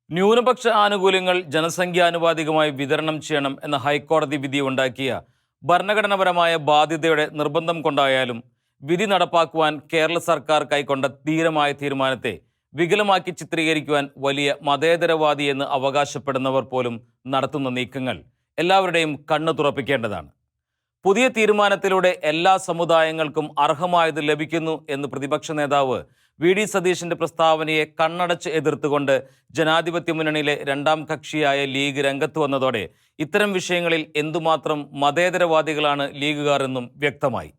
ന്യൂനപക്ഷ ആനുകൂല്യങ്ങൾ ജനസംഖ്യാനുപാതികമായി വിതരണം ചെയ്യണം എന്ന ഹൈക്കോടതി വിധി ഉണ്ടാക്കിയ ഭരണഘടനാപരമായ ബാധ്യതയുടെ നിർബന്ധം കൊണ്ടായാലും വിധി നടപ്പാക്കുവാൻ കേരള സർക്കാർ കൈക്കൊണ്ട ധീരമായ തീരുമാനത്തെ വികലമാക്കി ചിത്രീകരിക്കുവാൻ വലിയ മതേതരവാദി എന്ന് അവകാശപ്പെടുന്നവർ പോലും നടത്തുന്ന നീക്കങ്ങൾ എല്ലാവരുടെയും കണ്ണു തുറപ്പിക്കേണ്ടതാണ്. പുതിയ തീരുമാനത്തിലൂടെ എല്ലാ സമുദായങ്ങൾക്കും അർഹമായത് ലഭിക്കുന്നു എന്ന് പ്രതിപക്ഷ നേതാവ് വി.ഡി. സതീശന്റെ പ്രസ്താവനയെ കണ്ണടച്ച് എതിർത്തുകൊണ്ട് ജനാധിപത്യ മുന്നണിയിലെ രണ്ടാം കക്ഷിയായ ലീഗ് രംഗത്ത് വന്നതോടെ ഇത്തരം വിഷയങ്ങളിൽ എന്തുമാത്രം മതേതരവാദികളാണ് ലീഗുകാർ എന്നും വ്യക്തമായി.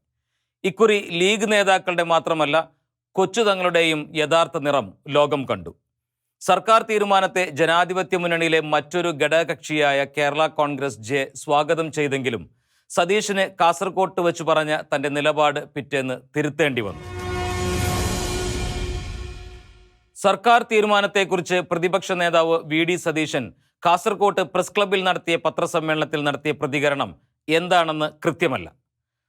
ഇക്കുറി ലീഗ് നേതാക്കളുടെ മാത്രമല്ല കൊച്ചു തങ്ങളുടെയും യഥാർത്ഥ നിറം ലോകം കണ്ടു. സർക്കാർ തീരുമാനത്തെ ജനാധിപത്യ മുന്നണിയിലെ മറ്റൊരു ഘടകകക്ഷിയായ കേരള കോൺഗ്രസ് ജെ സ്വാഗതം ചെയ്തെങ്കിലും സതീശന് കാസർകോട്ട് വെച്ച് പറഞ്ഞ തന്റെ നിലപാട് പിറ്റേന്ന് തിരുത്തേണ്ടി വന്നു. സർക്കാർ തീരുമാനത്തെക്കുറിച്ച് പ്രതിപക്ഷ നേതാവ് വി.ഡി. സതീശൻ കാസർകോട്ട് പ്രസ് ക്ലബ്ബിൽ നടത്തിയ പത്രസമ്മേളനത്തിൽ നടത്തിയ പ്രതികരണം എന്താണെന്ന് കൃത്യമല്ല.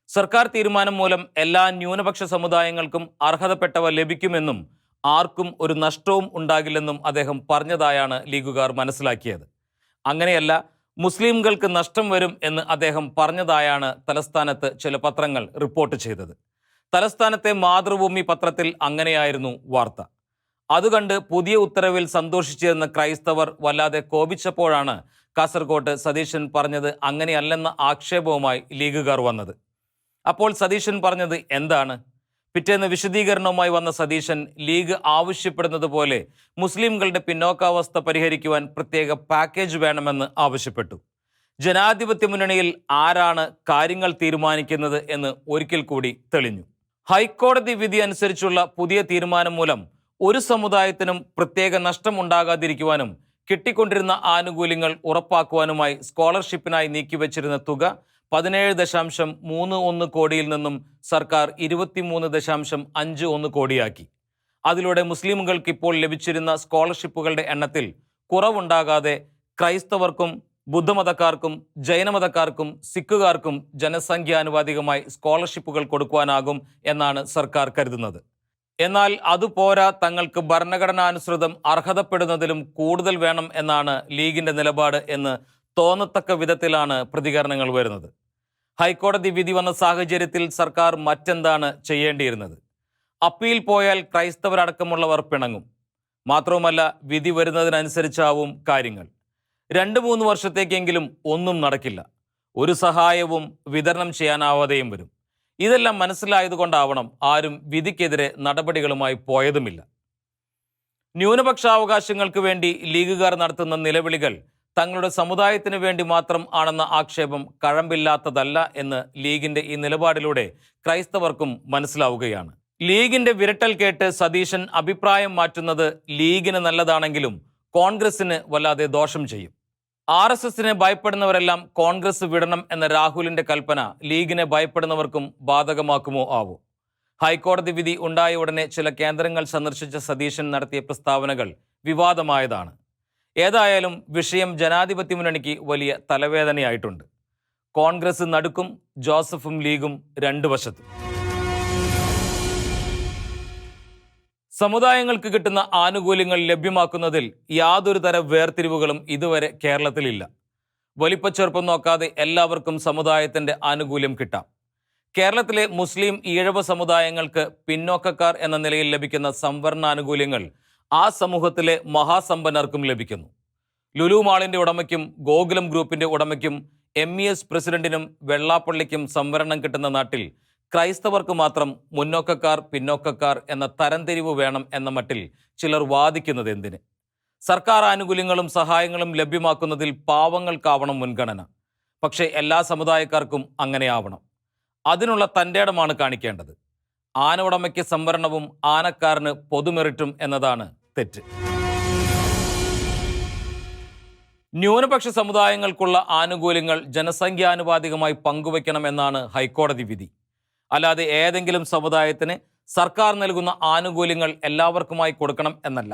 സർക്കാർ തീരുമാനം മൂലം എല്ലാ ന്യൂനപക്ഷ സമുദായങ്ങൾക്കും അർഹതപ്പെട്ടവ ലഭിക്കുമെന്നും ആർക്കും ഒരു നഷ്ടവും ഉണ്ടാകില്ലെന്നും അദ്ദേഹം പറഞ്ഞതായാണ് ലീഗുകാർ മനസ്സിലാക്കിയത്. അങ്ങനെയല്ല, മുസ്ലിംകൾക്ക് നഷ്ടം വരും എന്ന് അദ്ദേഹം പറഞ്ഞതായാണ് തലസ്ഥാനത്ത് ചില പത്രങ്ങൾ റിപ്പോർട്ട് ചെയ്തത്. തലസ്ഥാനത്തെ മാതൃഭൂമി പത്രത്തിൽ അങ്ങനെയായിരുന്നു വാർത്ത. അതുകണ്ട് പുതിയ ഉത്തരവിൽ സന്തോഷിച്ചിരുന്ന ക്രൈസ്തവർ വല്ലാതെ കോപിച്ചപ്പോഴാണ് കാസർകോട്ട് സതീശൻ പറഞ്ഞത് അങ്ങനെയല്ലെന്ന ആക്ഷേപവുമായി ലീഗുകാർ വന്നത്. അപ്പോൾ സതീശൻ പറഞ്ഞത് എന്താണ്? പിറ്റേന്ന് വിശദീകരണവുമായി വന്ന സതീശൻ ലീഗ് ആവശ്യപ്പെടുന്നത് പോലെ മുസ്ലിംകളുടെ പിന്നോക്കാവസ്ഥ പരിഹരിക്കുവാൻ പ്രത്യേക പാക്കേജ് വേണമെന്ന് ആവശ്യപ്പെട്ടു. ജനാധിപത്യ മുന്നണിയിൽ ആരാണ് കാര്യങ്ങൾ തീരുമാനിക്കുന്നത് എന്ന് ഒരിക്കൽ കൂടി തെളിഞ്ഞു. ഹൈക്കോടതി വിധി അനുസരിച്ചുള്ള പുതിയ തീരുമാനം മൂലം ഒരു സമുദായത്തിനും പ്രത്യേക നഷ്ടം ഉണ്ടാകാതിരിക്കുവാനും കിട്ടിക്കൊണ്ടിരുന്ന ആനുകൂല്യങ്ങൾ ഉറപ്പാക്കുവാനുമായി സ്കോളർഷിപ്പിനായി നീക്കിവച്ചിരുന്ന തുക 17.31 കോടിയിൽ നിന്നും സർക്കാർ 23.51 കോടിയാക്കി. അതിലൂടെ മുസ്ലിമുകൾക്ക് ഇപ്പോൾ ലഭിച്ചിരുന്ന സ്കോളർഷിപ്പുകളുടെ എണ്ണത്തിൽ കുറവുണ്ടാകാതെ ക്രൈസ്തവർക്കും ബുദ്ധമതക്കാർക്കും ജൈനമതക്കാർക്കും സിഖുകാർക്കും ജനസംഖ്യാനുപാതികമായി സ്കോളർഷിപ്പുകൾ കൊടുക്കുവാനാകും എന്നാണ് സർക്കാർ കരുതുന്നത്. എന്നാൽ അതുപോരാ, തങ്ങൾക്ക് ഭരണഘടനാനുസൃതം അർഹതപ്പെടുന്നതിലും കൂടുതൽ വേണം എന്നാണ് ലീഗിന്റെ നിലപാട് എന്ന് തോന്നത്തക്ക വിധത്തിലാണ് പ്രതികരണങ്ങൾ വരുന്നത്. ഹൈക്കോടതി വിധി വന്ന സാഹചര്യത്തിൽ സർക്കാർ മറ്റെന്താണ് ചെയ്യേണ്ടിയിരുന്നത്? അപ്പീൽ പോയാൽ ക്രൈസ്തവരടക്കമുള്ളവർ പിണങ്ങും. മാത്രവുമല്ല, വിധി വരുന്നതിനനുസരിച്ചാവും കാര്യങ്ങൾ. 2-3 വർഷത്തേക്കെങ്കിലും ഒന്നും നടക്കില്ല. ഒരു സഹായവും വിതരണം ചെയ്യാനാവാതെയും വരും. ഇതെല്ലാം മനസ്സിലായതുകൊണ്ടാവണം ആരും വിധിക്കെതിരെ നടപടികളുമായി പോയതുമില്ല. ന്യൂനപക്ഷാവകാശങ്ങൾക്ക് വേണ്ടി ലീഗുകാർ നടത്തുന്ന നിലവിളികൾ തങ്ങളുടെ സമുദായത്തിന് വേണ്ടി മാത്രം ആണെന്ന ആക്ഷേപം കഴമ്പില്ലാത്തതല്ല എന്ന് ലീഗിന്റെ ഈ നിലപാടിലൂടെ ക്രൈസ്തവർക്കും മനസ്സിലാവുകയാണ്. ലീഗിന്റെ വിരട്ടൽ കേട്ട് സതീശൻ അഭിപ്രായം മാറ്റുന്നത് ലീഗിന് നല്ലതാണെങ്കിലും കോൺഗ്രസിന് വല്ലാതെ ദോഷം ചെയ്യും. RSSനെ ഭയപ്പെടുന്നവരെല്ലാം കോൺഗ്രസ് വിടണം എന്ന രാഹുലിന്റെ കൽപ്പന ലീഗിനെ ഭയപ്പെടുന്നവർക്കും ബാധകമാക്കുമോ ആവോ? ഹൈക്കോടതി വിധി ഉണ്ടായ ഉടനെ ചില കേന്ദ്രങ്ങൾ സന്ദർശിച്ച സതീശൻ നടത്തിയ പ്രസ്താവനകൾ വിവാദമായതാണ്. ഏതായാലും വിഷയം ജനാധിപത്യ മുന്നണിക്ക് വലിയ തലവേദനയായിട്ടുണ്ട്. കോൺഗ്രസ് നടുക്കും, ജോസഫും ലീഗും രണ്ടു വശത്തും. സമുദായങ്ങൾക്ക് കിട്ടുന്ന ആനുകൂല്യങ്ങൾ ലഭ്യമാക്കുന്നതിൽ യാതൊരു തരം വേർതിരിവുകളും ഇതുവരെ കേരളത്തിലില്ല. വലിപ്പച്ചെറുപ്പം നോക്കാതെ എല്ലാവർക്കും സമുദായത്തിന്റെ ആനുകൂല്യം കിട്ടാം. കേരളത്തിലെ മുസ്ലിം, ഈഴവ സമുദായങ്ങൾക്ക് പിന്നോക്കക്കാർ എന്ന നിലയിൽ ലഭിക്കുന്ന സംവരണാനുകൂല്യങ്ങൾ ആ സമൂഹത്തിലെ മഹാസമ്പന്നർക്കും ലഭിക്കുന്നു. ലുലു മാളിന്റെ ഉടമയ്ക്കും ഗോകുലം ഗ്രൂപ്പിന്റെ ഉടമയ്ക്കും MES പ്രസിഡന്റിനും വെള്ളാപ്പള്ളിക്കും സംവരണം കിട്ടുന്ന നാട്ടിൽ ക്രൈസ്തവർക്ക് മാത്രം മുന്നോക്കക്കാർ, പിന്നോക്കക്കാർ എന്ന തരംതിരിവ് വേണം എന്ന മട്ടിൽ ചിലർ വാദിക്കുന്നത് എന്തിന്? സർക്കാർ ആനുകൂല്യങ്ങളും സഹായങ്ങളും ലഭ്യമാക്കുന്നതിൽ പാവങ്ങൾക്കാവണം മുൻഗണന. പക്ഷേ എല്ലാ സമുദായക്കാർക്കും അങ്ങനെയാവണം. അതിനുള്ള തൻ്റെടമാണ് കാണിക്കേണ്ടത്. ആന ഉടമയ്ക്ക് സംവരണവും ആനക്കാരന് പൊതുമെറിറ്റും എന്നതാണ് തെറ്റ്. ന്യൂനപക്ഷ സമുദായങ്ങൾക്കുള്ള ആനുകൂല്യങ്ങൾ ജനസംഖ്യാനുപാതികമായി പങ്കുവയ്ക്കണമെന്നാണ് ഹൈക്കോടതി വിധി. അല്ലാതെ ഏതെങ്കിലും സമുദായത്തിന് സർക്കാർ നൽകുന്ന ആനുകൂല്യങ്ങൾ എല്ലാവർക്കുമായി കൊടുക്കണം എന്നല്ല.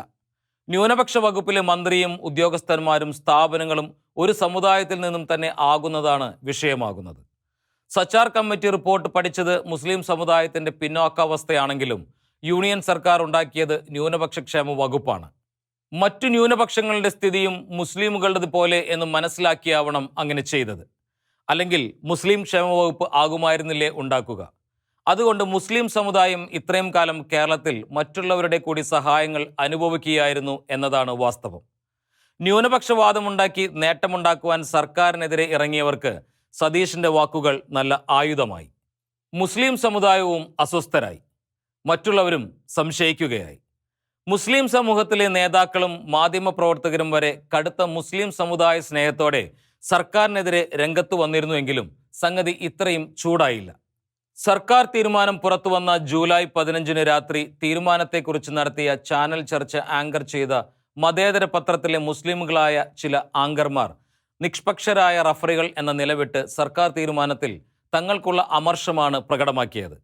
ന്യൂനപക്ഷ വകുപ്പിലെ മന്ത്രിയും ഉദ്യോഗസ്ഥന്മാരും സ്ഥാപനങ്ങളും ഒരു സമുദായത്തിൽ നിന്നും തന്നെ ആകുന്നതാണ് വിഷയമാകുന്നത്. സച്ചാർ കമ്മിറ്റി റിപ്പോർട്ട് പഠിച്ചത് മുസ്ലിം സമുദായത്തിന്റെ പിന്നോക്കാവസ്ഥയാണെങ്കിലും യൂണിയൻ സർക്കാർ ഉണ്ടാക്കിയത് ന്യൂനപക്ഷ ക്ഷേമ വകുപ്പാണ്. മറ്റു ന്യൂനപക്ഷങ്ങളുടെ സ്ഥിതിയും മുസ്ലിമുകളുടേത് പോലെ എന്ന് മനസ്സിലാക്കിയാവണം അങ്ങനെ ചെയ്തത്. അല്ലെങ്കിൽ മുസ്ലിം ക്ഷേമ വകുപ്പ് ആകുമായിരുന്നില്ലേ ഉണ്ടാക്കുക. അതുകൊണ്ട് മുസ്ലിം സമുദായം ഇത്രയും കാലം കേരളത്തിൽ മറ്റുള്ളവരുടെ കൂടി സഹായങ്ങൾ അനുഭവിക്കുകയായിരുന്നു എന്നതാണ് വാസ്തവം. ന്യൂനപക്ഷവാദമുണ്ടാക്കി നേട്ടമുണ്ടാക്കുവാൻ സർക്കാരിനെതിരെ ഇറങ്ങിയവർക്ക് സതീഷിന്റെ വാക്കുകൾ നല്ല ആയുധമായി. മുസ്ലിം സമുദായവും അസ്വസ്ഥരായി, മറ്റുള്ളവരും സംശയിക്കുകയായി. മുസ്ലിം സമൂഹത്തിലെ നേതാക്കളും മാധ്യമപ്രവർത്തകരും വരെ കടുത്ത മുസ്ലിം സമുദായ സ്നേഹത്തോടെ സർക്കാരിനെതിരെ രംഗത്ത് വന്നിരുന്നുവെങ്കിലും സംഗതി ഇത്രയും ചൂടായില്ല. സർക്കാർ തീരുമാനം പുറത്തു വന്ന ജൂലൈ 15 രാത്രി തീരുമാനത്തെക്കുറിച്ച് നടത്തിയ ചാനൽ ചർച്ച ആങ്കർ ചെയ്ത മതേതര പത്രത്തിലെ മുസ്ലിമുകളായ ചില ആങ്കർമാർ നിഷ്പക്ഷരായ റഫറികൾ എന്ന നിലവിട്ട് സർക്കാർ തീരുമാനത്തിൽ തങ്ങൾക്കുള്ള അമർഷമാണ് പ്രകടമാക്കിയത്.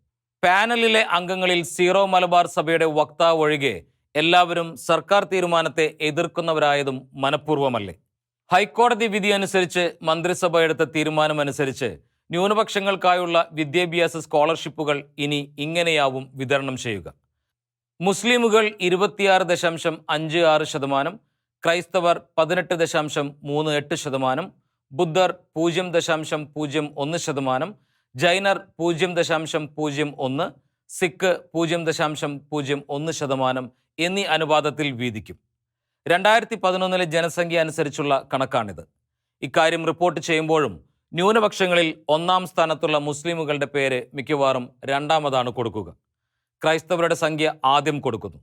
പാനലിലെ അംഗങ്ങളിൽ സീറോ മലബാർ സഭയുടെ വക്താവ് ഒഴികെ എല്ലാവരും സർക്കാർ തീരുമാനത്തെ എതിർക്കുന്നവരായതും മനഃപൂർവ്വമല്ലേ? ഹൈക്കോടതി വിധി അനുസരിച്ച് മന്ത്രിസഭ എടുത്ത തീരുമാനമനുസരിച്ച് ന്യൂനപക്ഷങ്ങൾക്കായുള്ള വിദ്യാഭ്യാസ സ്കോളർഷിപ്പുകൾ ഇനി ഇങ്ങനെയാവും വിതരണം ചെയ്യുക. മുസ്ലിമുകൾ 26.56%, ക്രൈസ്തവർ 18.38%, ബുദ്ധർ 0.01%, ജൈനർ 0.01%, സിഖ് 0.01% എന്നീ അനുപാതത്തിൽ വീതിക്കും. 2011 ജനസംഖ്യ അനുസരിച്ചുള്ള കണക്കാണിത്. ഇക്കാര്യം റിപ്പോർട്ട് ചെയ്യുമ്പോഴും ന്യൂനപക്ഷങ്ങളിൽ ഒന്നാം സ്ഥാനത്തുള്ള മുസ്ലിമുകളുടെ പേര് മിക്കവാറും രണ്ടാമതാണ് കൊടുക്കുക. ക്രൈസ്തവരുടെ സംഖ്യ ആദ്യം കൊടുക്കുന്നു.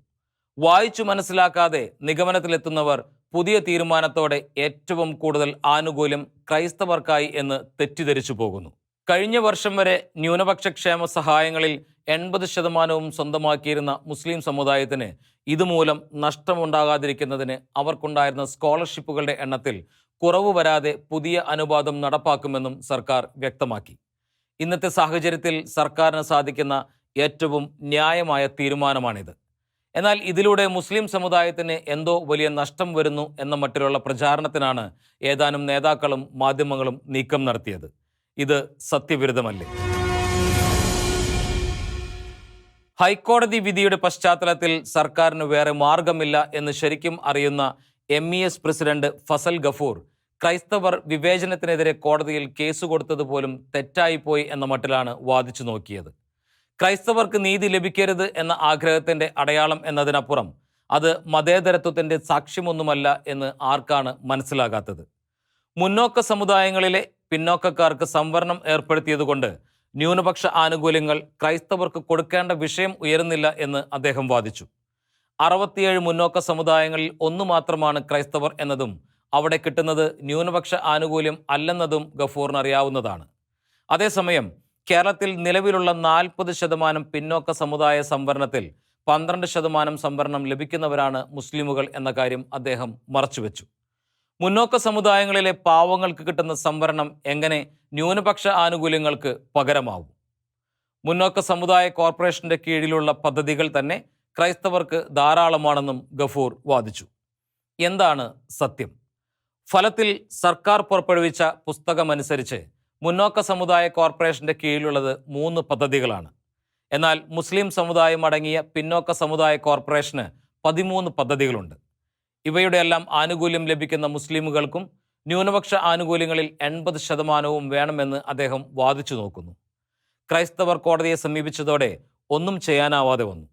വായിച്ചു മനസ്സിലാക്കാതെ നിഗമനത്തിലെത്തുന്നവർ പുതിയ തീരുമാനത്തോടെ ഏറ്റവും കൂടുതൽ ആനുകൂല്യം ക്രൈസ്തവർക്കായി എന്ന് തെറ്റിദ്ധരിച്ചു പോകുന്നു. കഴിഞ്ഞ വർഷം വരെ ന്യൂനപക്ഷ ക്ഷേമ സഹായങ്ങളിൽ 80% സ്വന്തമാക്കിയിരുന്ന മുസ്ലിം സമുദായത്തിന് ഇതുമൂലം നഷ്ടമുണ്ടാകാതിരിക്കുന്നതിന് അവർക്കുണ്ടായിരുന്ന സ്കോളർഷിപ്പുകളുടെ എണ്ണത്തിൽ കുറവ് വരാതെ പുതിയ അനുപാതം നടപ്പാക്കുമെന്നും സർക്കാർ വ്യക്തമാക്കി. ഇന്നത്തെ സാഹചര്യത്തിൽ സർക്കാരിന് സാധിക്കുന്ന ഏറ്റവും ന്യായമായ തീരുമാനമാണിത്. എന്നാൽ ഇതിലൂടെ മുസ്ലിം സമുദായത്തിന് എന്തോ വലിയ നഷ്ടം വരുന്നു എന്ന മട്ടിലുള്ള പ്രചാരണത്തിനാണ് ഏതാനും നേതാക്കളും മാധ്യമങ്ങളും നീക്കം നടത്തിയത്. ഇത് സത്യവിരുദ്ധമല്ലേ? ഹൈക്കോടതി വിധിയുടെ പശ്ചാത്തലത്തിൽ സർക്കാരിന് വേറെ മാർഗമില്ല എന്ന് ശരിക്കും അറിയുന്ന MES പ്രസിഡന്റ് ഫസൽ ഗഫൂർ ക്രൈസ്തവർ വിവേചനത്തിനെതിരെ കോടതിയിൽ കേസ് കൊടുത്തത് പോലും തെറ്റായിപ്പോയി എന്ന മട്ടിലാണ് വാദിച്ചു നോക്കിയത്. ക്രൈസ്തവർക്ക് നീതി ലഭിക്കരുത് എന്ന ആഗ്രഹത്തിൻ്റെ അടയാളം എന്നതിനപ്പുറം അത് മതേതരത്വത്തിൻ്റെ സാക്ഷ്യമൊന്നുമല്ല എന്ന് ആർക്കാണ് മനസ്സിലാകാത്തത്? മുന്നോക്ക സമുദായങ്ങളിലെ പിന്നോക്കക്കാർക്ക് സംവരണം ഏർപ്പെടുത്തിയതുകൊണ്ട് ന്യൂനപക്ഷ ആനുകൂല്യങ്ങൾ ക്രൈസ്തവർക്ക് കൊടുക്കേണ്ട വിഷയം ഉയരുന്നില്ല എന്ന് അദ്ദേഹം വാദിച്ചു. 67 മുന്നോക്ക സമുദായങ്ങളിൽ ഒന്നു മാത്രമാണ് ക്രൈസ്തവർ എന്നതും അവിടെ കിട്ടുന്നത് ന്യൂനപക്ഷ ആനുകൂല്യം അല്ലെന്നതും ഗഫൂറിന് അറിയാവുന്നതാണ്. അതേസമയം കേരളത്തിൽ നിലവിലുള്ള 40% പിന്നോക്ക സമുദായ സംവരണത്തിൽ 12% സംവരണം ലഭിക്കുന്നവരാണ് മുസ്ലിമുകൾ എന്ന കാര്യം അദ്ദേഹം മറച്ചുവെച്ചു. മുന്നോക്ക സമുദായങ്ങളിലെ പാവങ്ങൾക്ക് കിട്ടുന്ന സംവരണം എങ്ങനെ ന്യൂനപക്ഷ ആനുകൂല്യങ്ങൾക്ക് പകരമാവും? മുന്നോക്ക സമുദായ കോർപ്പറേഷന്റെ കീഴിലുള്ള പദ്ധതികൾ തന്നെ ക്രൈസ്തവർക്ക് ധാരാളമാണെന്നും ഗഫൂർ വാദിച്ചു. എന്താണ് സത്യം? ഫലത്തിൽ സർക്കാർ പുറപ്പെടുവിച്ച പുസ്തകമനുസരിച്ച് മുന്നോക്ക സമുദായ കോർപ്പറേഷന്റെ കീഴിലുള്ളത് 3 പദ്ധതികളാണ്. എന്നാൽ മുസ്ലിം സമുദായം അടങ്ങിയ പിന്നോക്ക സമുദായ കോർപ്പറേഷന് 13 പദ്ധതികളുണ്ട്. ഇവയുടെയെല്ലാം ആനുകൂല്യം ലഭിക്കുന്ന മുസ്ലിമുകൾക്കും ന്യൂനപക്ഷ ആനുകൂല്യങ്ങളിൽ 80% വേണമെന്ന് അദ്ദേഹം വാദിച്ചു നോക്കുന്നു. ക്രൈസ്തവർ കോടതിയെ സമീപിച്ചതോടെ ഒന്നും ചെയ്യാനാവാതെ വന്നു.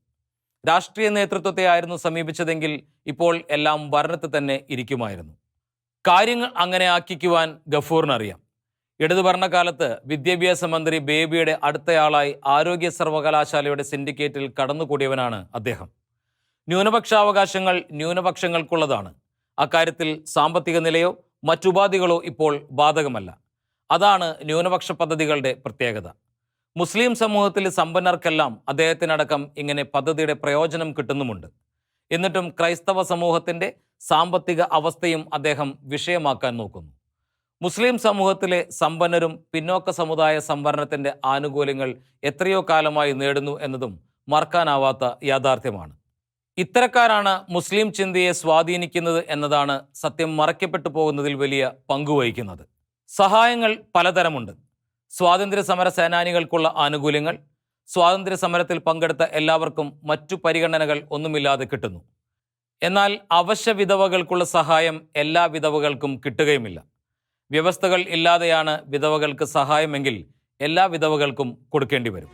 രാഷ്ട്രീയ നേതൃത്വത്തെ ആയിരുന്നു സമീപിച്ചതെങ്കിൽ ഇപ്പോൾ എല്ലാം ഭരണത്തിൽ തന്നെ ഇരിക്കുമായിരുന്നു. കാര്യങ്ങൾ അങ്ങനെ ആക്കിക്കുവാൻ ഗഫൂറിനറിയാം. ഇടതു ഭരണകാലത്ത് വിദ്യാഭ്യാസ മന്ത്രി ബേബിയുടെ അടുത്തയാളായി ആരോഗ്യ സർവകലാശാലയുടെ സിൻഡിക്കേറ്റിൽ കടന്നുകൂടിയവനാണ് അദ്ദേഹം. ന്യൂനപക്ഷാവകാശങ്ങൾ ന്യൂനപക്ഷങ്ങൾക്കുള്ളതാണ്. അക്കാര്യത്തിൽ സാമ്പത്തിക നിലയോ മറ്റുപാധികളോ ഇപ്പോൾ ബാധകമല്ല. അതാണ് ന്യൂനപക്ഷ പദ്ധതികളുടെ പ്രത്യേകത. മുസ്ലിം സമൂഹത്തിലെ സമ്പന്നർക്കെല്ലാം അദ്ദേഹത്തിനടക്കം ഇങ്ങനെ പദ്ധതിയുടെ പ്രയോജനം കിട്ടുന്നുമുണ്ട്. എന്നിട്ടും ക്രൈസ്തവ സമൂഹത്തിൻ്റെ സാമ്പത്തിക അവസ്ഥയും അദ്ദേഹം വിഷയമാക്കാൻ നോക്കുന്നു. മുസ്ലിം സമൂഹത്തിലെ സമ്പന്നരും പിന്നോക്ക സമുദായ സംവരണത്തിൻ്റെ ആനുകൂല്യങ്ങൾ എത്രയോ കാലമായി നേടുന്നു എന്നതും മറക്കാനാവാത്ത യാഥാർത്ഥ്യമാണ്. ഇത്തരക്കാരാണ് മുസ്ലിം ചിന്തയെ സ്വാധീനിക്കുന്നത് എന്നതാണ് സത്യം മറയ്ക്കപ്പെട്ടു പോകുന്നതിൽ വലിയ പങ്കുവഹിക്കുന്നത്. സഹായങ്ങൾ പലതരമുണ്ട്. സ്വാതന്ത്ര്യ സമര സേനാനികൾക്കുള്ള ആനുകൂല്യങ്ങൾ സ്വാതന്ത്ര്യ സമരത്തിൽ പങ്കെടുത്ത എല്ലാവർക്കും മറ്റു പരിഗണനകൾ ഒന്നുമില്ലാതെ കിട്ടുന്നു. എന്നാൽ അവശ്യ വിധവകൾക്കുള്ള സഹായം എല്ലാ വിധവകൾക്കും കിട്ടുകയുമില്ല. വ്യവസ്ഥകൾ ഇല്ലാതെയാണ് വിധവകൾക്ക് സഹായമെങ്കിൽ എല്ലാ വിധവകൾക്കും കൊടുക്കേണ്ടി വരും.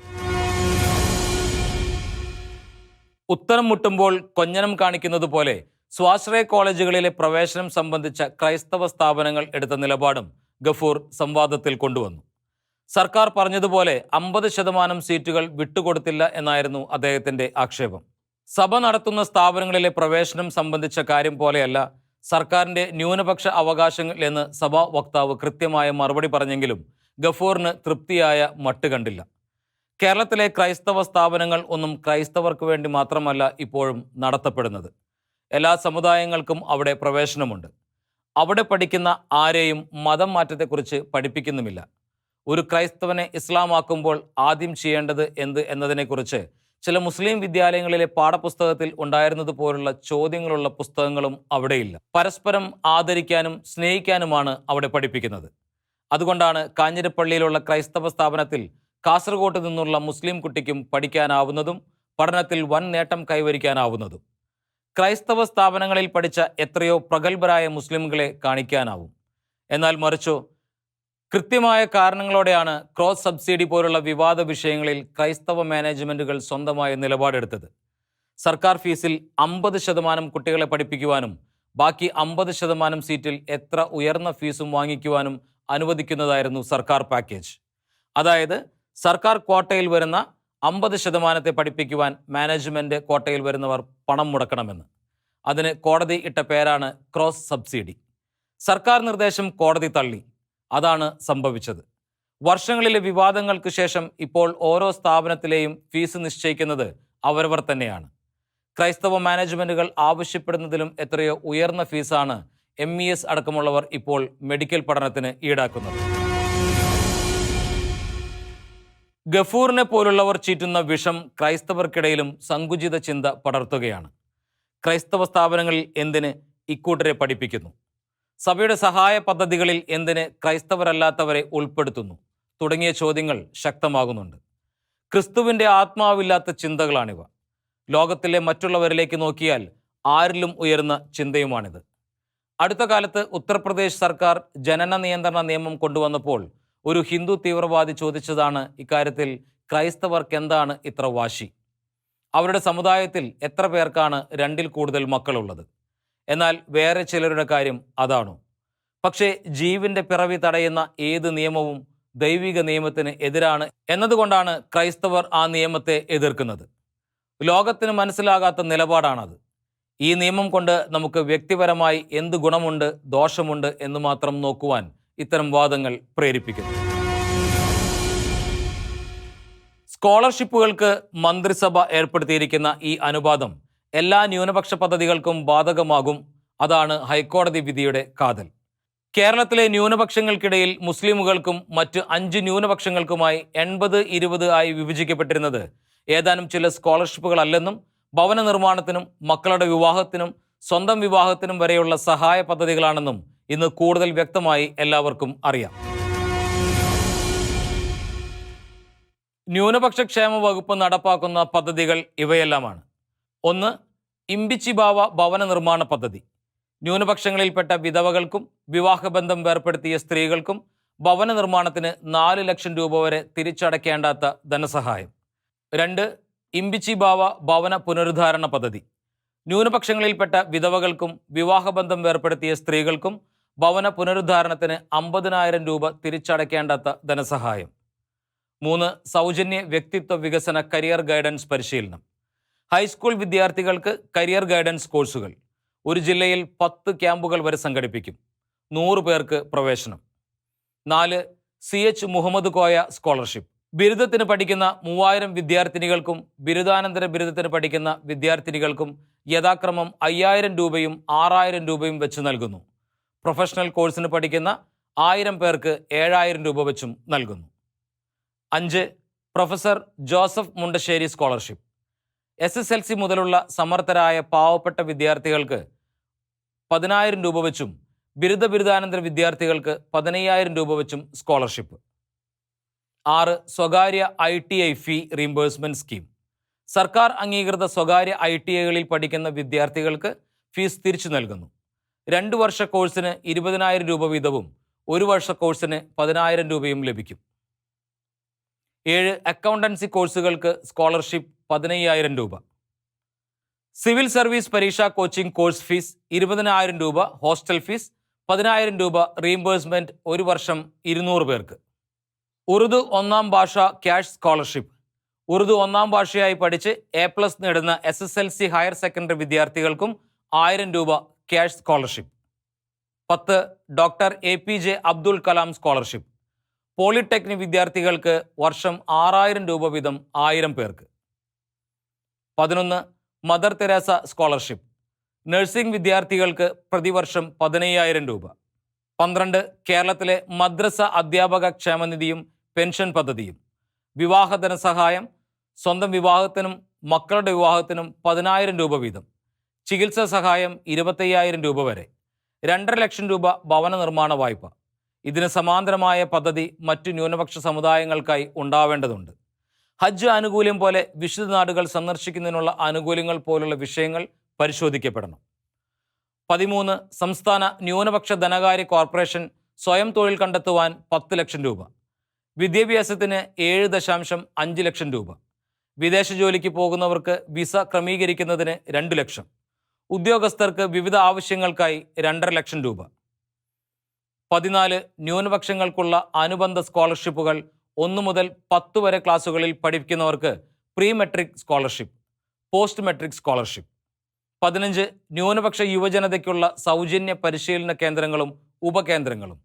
ഉത്തരം മുട്ടുമ്പോൾ കൊഞ്ഞനം കാണിക്കുന്നത് പോലെ സ്വാശ്രയ കോളേജുകളിലെ പ്രവേശനം സംബന്ധിച്ച ക്രൈസ്തവ സ്ഥാപനങ്ങൾ എടുത്ത നിലപാടും ഗഫൂർ സംവാദത്തിൽ കൊണ്ടുവന്നു. സർക്കാർ പറഞ്ഞതുപോലെ 50% സീറ്റുകൾ വിട്ടുകൊടുത്തില്ല എന്നായിരുന്നു അദ്ദേഹത്തിന്റെ ആക്ഷേപം. സഭ നടത്തുന്ന സ്ഥാപനങ്ങളിലെ പ്രവേശനം സംബന്ധിച്ച കാര്യം പോലെയല്ല സർക്കാരിന്റെ ന്യൂനപക്ഷ അവകാശങ്ങൾ എന്ന് സഭാ വക്താവ് കൃത്യമായ മറുപടി പറഞ്ഞെങ്കിലും ഗഫൂറിന് തൃപ്തിയായ മട്ട് കണ്ടില്ല. കേരളത്തിലെ ക്രൈസ്തവ സ്ഥാപനങ്ങൾ ഒന്നും ക്രൈസ്തവർക്ക് വേണ്ടി മാത്രമല്ല ഇപ്പോഴും നടത്തപ്പെടുന്നത്. എല്ലാ സമുദായങ്ങൾക്കും അവിടെ പ്രവേശനമുണ്ട്. അവിടെ പഠിക്കുന്ന ആരെയും മതം മാറ്റത്തെക്കുറിച്ച് പഠിപ്പിക്കുന്നുമില്ല. ഒരു ക്രൈസ്തവനെ ഇസ്ലാമാക്കുമ്പോൾ ആദ്യം ചെയ്യേണ്ടത് എന്ത് എന്നതിനെക്കുറിച്ച് ചില മുസ്ലിം വിദ്യാലയങ്ങളിലെ പാഠപുസ്തകത്തിൽ ഉണ്ടായിരുന്നതുപോലുള്ള ചോദ്യങ്ങളുള്ള പുസ്തകങ്ങളും അവിടെയില്ല. പരസ്പരം ആദരിക്കാനും സ്നേഹിക്കാനുമാണ് അവിടെ പഠിപ്പിക്കുന്നത്. അതുകൊണ്ടാണ് കാഞ്ഞിരപ്പള്ളിയിലുള്ള ക്രൈസ്തവ സ്ഥാപനത്തിൽ കാസർഗോട്ട് നിന്നുള്ള മുസ്ലിം കുട്ടിക്കും പഠിക്കാനാവുന്നതും പഠനത്തിൽ വൻ നേട്ടം കൈവരിക്കാനാവുന്നതും. ക്രൈസ്തവ സ്ഥാപനങ്ങളിൽ പഠിച്ച എത്രയോ പ്രഗത്ഭരായ മുസ്ലിംകളെ കാണിക്കാനാവും. എന്നാൽ മറിച്ചോ, കൃത്യമായ കാരണങ്ങളോടെയാണ് ക്രോസ് സബ്സിഡി പോലുള്ള വിവാദ വിഷയങ്ങളിൽ ക്രൈസ്തവ മാനേജ്മെൻറ്റുകൾ സ്വന്തമായ നിലപാടെടുത്തത്. സർക്കാർ ഫീസിൽ 50% കുട്ടികളെ പഠിപ്പിക്കുവാനും ബാക്കി 50% സീറ്റിൽ എത്ര ഉയർന്ന ഫീസും വാങ്ങിക്കുവാനും അനുവദിക്കുന്നതായിരുന്നു സർക്കാർ പാക്കേജ്. അതായത് സർക്കാർ ക്വാട്ടയിൽ വരുന്ന 50% പഠിപ്പിക്കുവാൻ മാനേജ്മെൻറ്റ് ക്വാട്ടയിൽ വരുന്നവർ പണം മുടക്കണമെന്ന്. അതിന് കോടതി ഇട്ട പേരാണ് ക്രോസ് സബ്സിഡി. സർക്കാർ നിർദ്ദേശം കോടതി തള്ളി. അതാണ് സംഭവിച്ചത്. വർഷങ്ങളിലെ വിവാദങ്ങൾക്ക് ശേഷം ഇപ്പോൾ ഓരോ സ്ഥാപനത്തിലെയും ഫീസ് നിശ്ചയിക്കുന്നത് അവരവർ തന്നെയാണ്. ക്രൈസ്തവ മാനേജ്മെൻറ്റുകൾ ആവശ്യപ്പെടുന്നതിലും എത്രയോ ഉയർന്ന ഫീസാണ് MES അടക്കമുള്ളവർ ഇപ്പോൾ മെഡിക്കൽ പഠനത്തിന് ഈടാക്കുന്നത്. ഗഫൂറിനെ പോലുള്ളവർ ചീറ്റുന്ന വിഷം ക്രൈസ്തവർക്കിടയിലും സങ്കുചിത ചിന്ത പടർത്തുകയാണ്. ക്രൈസ്തവ സ്ഥാപനങ്ങളിൽ എന്തിന് ഇക്കൂട്ടരെ പഠിപ്പിക്കുന്നു? സഭയുടെ സഹായ പദ്ധതികളിൽ എന്തിന് ക്രൈസ്തവരല്ലാത്തവരെ ഉൾപ്പെടുത്തുന്നു? തുടങ്ങിയ ചോദ്യങ്ങൾ ശക്തമാകുന്നുണ്ട്. ക്രിസ്തുവിൻ്റെ ആത്മാവില്ലാത്ത ചിന്തകളാണിവ. ലോകത്തിലെ മറ്റുള്ളവരിലേക്ക് നോക്കിയാൽ ആരിലും ഉയർന്ന ചിന്തയുമാണിത്. അടുത്ത കാലത്ത് ഉത്തർപ്രദേശ് സർക്കാർ ജനന നിയന്ത്രണ നിയമം കൊണ്ടുവന്നപ്പോൾ ഒരു ഹിന്ദു തീവ്രവാദി ചോദിച്ചതാണ് ഇക്കാര്യത്തിൽ ക്രൈസ്തവർക്ക് എന്താണ് ഇത്ര വാശി? അവരുടെ സമുദായത്തിൽ എത്ര പേർക്കാണ് 2-ൽ കൂടുതൽ മക്കളുള്ളത്? എന്നാൽ വേറെ ചിലരുടെ കാര്യം അതാണോ? പക്ഷേ ജീവന്റെ പിറവി തടയുന്ന ഏത് നിയമവും ദൈവിക നിയമത്തിന് എതിരാണ് എന്നതുകൊണ്ടാണ് ക്രൈസ്തവർ ആ നിയമത്തെ എതിർക്കുന്നത്. ലോകത്തിന് മനസ്സിലാകാത്ത നിലപാടാണത്. ഈ നിയമം കൊണ്ട് നമുക്ക് വ്യക്തിപരമായി എന്ത് ഗുണമുണ്ട്, ദോഷമുണ്ട് എന്ന് മാത്രം നോക്കുവാൻ ഇത്തരം വാദങ്ങൾ പ്രേരിപ്പിക്കുന്നു. സ്കോളർഷിപ്പുകൾക്ക് മന്ത്രിസഭ ഏർപ്പെടുത്തിയിരിക്കുന്ന ഈ അനുപാതം എല്ലാ ന്യൂനപക്ഷ പദ്ധതികൾക്കും ബാധകമാകും. അതാണ് ഹൈക്കോടതി വിധിയുടെ കാതൽ. കേരളത്തിലെ ന്യൂനപക്ഷങ്ങൾക്കിടയിൽ മുസ്ലിമുകൾക്കും മറ്റ് 5 ന്യൂനപക്ഷങ്ങൾക്കുമായി 80-20 ആയി വിഭജിക്കപ്പെട്ടിരുന്നത് ഏതാനും ചില സ്കോളർഷിപ്പുകളല്ലെന്നും ഭവന നിർമ്മാണത്തിനും മക്കളുടെ വിവാഹത്തിനും സ്വന്തം വിവാഹത്തിനും വരെയുള്ള സഹായ പദ്ധതികളാണെന്നും ഇന്ന് കൂടുതൽ വ്യക്തമായി എല്ലാവർക്കും അറിയാം. ന്യൂനപക്ഷ ക്ഷേമ വകുപ്പ് നടപ്പാക്കുന്ന പദ്ധതികൾ ഇവയെല്ലാമാണ്. 1. ഇമ്പിച്ചിബാവ ഭവന നിർമ്മാണ പദ്ധതി. ന്യൂനപക്ഷങ്ങളിൽപ്പെട്ട വിധവകൾക്കും വിവാഹബന്ധം വേർപ്പെടുത്തിയ സ്ത്രീകൾക്കും ഭവന നിർമ്മാണത്തിന് 4 ലക്ഷം രൂപ വരെ തിരിച്ചടയ്ക്കേണ്ടാത്ത ധനസഹായം. 2. ഇമ്പിച്ചിബാവ ഭവന പുനരുദ്ധാരണ പദ്ധതി. ന്യൂനപക്ഷങ്ങളിൽപ്പെട്ട വിധവകൾക്കും വിവാഹബന്ധം വേർപ്പെടുത്തിയ സ്ത്രീകൾക്കും ഭവന പുനരുദ്ധാരണത്തിന് 50,000 രൂപ തിരിച്ചടയ്ക്കേണ്ടാത്ത ധനസഹായം. 3. സൗജന്യ വ്യക്തിത്വ വികസന കരിയർ ഗൈഡൻസ് പരിശീലനം. ഹൈസ്കൂൾ വിദ്യാർത്ഥികൾക്ക് കരിയർ ഗൈഡൻസ് കോഴ്സുകൾ. ഒരു ജില്ലയിൽ 10 ക്യാമ്പുകൾ വരെ സംഘടിപ്പിക്കും. 100 പേർക്ക് പ്രവേശനം. 4. CH Muhammad Koya scholarship. ബിരുദത്തിന് പഠിക്കുന്ന 3000 വിദ്യാർത്ഥിനികൾക്കും ബിരുദാനന്തര ബിരുദത്തിന് പഠിക്കുന്ന വിദ്യാർത്ഥിനികൾക്കും യഥാക്രമം 5000 രൂപയും 6000 രൂപയും വെച്ച് നൽകുന്നു. പ്രൊഫഷണൽ കോഴ്സിന് പഠിക്കുന്ന 1000 പേർക്ക് 7000 രൂപ വെച്ചും നൽകുന്നു. 5. Professor Joseph Mundassery scholarship. SSLC മുതലുള്ള സമർത്ഥരായ പാവപ്പെട്ട വിദ്യാർത്ഥികൾക്ക് 10,000 രൂപ വെച്ചും ബിരുദാനന്തര വിദ്യാർത്ഥികൾക്ക് 15,000 രൂപ വെച്ചും സ്കോളർഷിപ്പ്. 6. സ്വകാര്യ ITI ഫീ റീംബേഴ്സ്മെൻറ്റ് സ്കീം. സർക്കാർ അംഗീകൃത സ്വകാര്യ ITIകളിൽ പഠിക്കുന്ന വിദ്യാർത്ഥികൾക്ക് ഫീസ് തിരിച്ചു നൽകുന്നു. 2 വർഷ കോഴ്സിന് 20,000 രൂപ വീതവും 1 വർഷ കോഴ്സിന് 10,000 രൂപയും ലഭിക്കും. 7 അക്കൗണ്ടൻസി കോഴ്സുകൾക്ക് സ്കോളർഷിപ്പ് 15,000 രൂപ. സിവിൽ സർവീസ് പരീക്ഷാ കോച്ചിംഗ് കോഴ്സ് ഫീസ് 20,000 രൂപ, ഹോസ്റ്റൽ ഫീസ് 10,000 രൂപ, റീഇംബേഴ്സ്മെന്റ് 1 വർഷം 200 പേർക്ക്. ഉറുദു 1-ാം ഭാഷ ക്യാഷ് സ്കോളർഷിപ്പ്. ഉറുദു 1-ാം ഭാഷയായി പഠിച്ച് A+ നേടുന്ന SSLC ഹയർ സെക്കൻഡറി വിദ്യാർത്ഥികൾക്കും 1000 രൂപ cash scholarship. 10 doctor APJ Abdul Kalam scholarship. Polytechnic വിദ്യാർത്ഥികൾക്ക് വർഷം 6,000 രൂപ വീതം 1000 പേർക്ക്. 11 മദർ തെരേസ സ്കോളർഷിപ്പ്. നഴ്സിംഗ് വിദ്യാർത്ഥികൾക്ക് പ്രതിവർഷം 15,000 രൂപ. 12 കേരളത്തിലെ മദ്രസ അധ്യാപക ക്ഷേമനിധിയും പെൻഷൻ പദ്ധതിയും. വിവാഹ ധനസഹായം, സ്വന്തം വിവാഹത്തിനും മക്കളുടെ വിവാഹത്തിനും 10,000 രൂപ വീതം. ചികിത്സാ സഹായം 25,000 രൂപ വരെ. 2.5 ലക്ഷം രൂപ ഭവന നിർമ്മാണ വായ്പ. ഇതിന് സമാന്തരമായ പദ്ധതി മറ്റു ന്യൂനപക്ഷ സമുദായങ്ങൾക്കായി ഉണ്ടാവേണ്ടതുണ്ട്. ഹജ്ജ് ആനുകൂല്യം പോലെ വിശുദ്ധ നാടുകൾ സന്ദർശിക്കുന്നതിനുള്ള ആനുകൂല്യങ്ങൾ പോലുള്ള വിഷയങ്ങൾ പരിശോധിക്കപ്പെടണം. 13 സംസ്ഥാന ന്യൂനപക്ഷ ധനകാര്യ കോർപ്പറേഷൻ സ്വയം തൊഴിൽ കണ്ടെത്തുവാൻ 10 ലക്ഷം രൂപ. വിദ്യാഭ്യാസത്തിന് 7.5 ലക്ഷം രൂപ. വിദേശ ജോലിക്ക് പോകുന്നവർക്ക് വിസ ക്രമീകരിക്കുന്നതിന് 2 ലക്ഷം. ഉദ്യോഗസ്ഥർക്ക് വിവിധ ആവശ്യങ്ങൾക്കായി 2.5 ലക്ഷം രൂപ. 14 ന്യൂനപക്ഷങ്ങൾക്കുള്ള അനുബന്ധ സ്കോളർഷിപ്പുകൾ. 1 മുതൽ 10 വരെ ക്ലാസുകളിൽ പഠിക്കുന്നവർക്ക് pre metric scholarship, post metric scholarship. 15 ന്യൂനപക്ഷ യുവജനതയ്ക്കുള്ള സൗജന്യ പരിശീലന കേന്ദ്രങ്ങളും ഉപകേന്ദ്രങ്ങളും.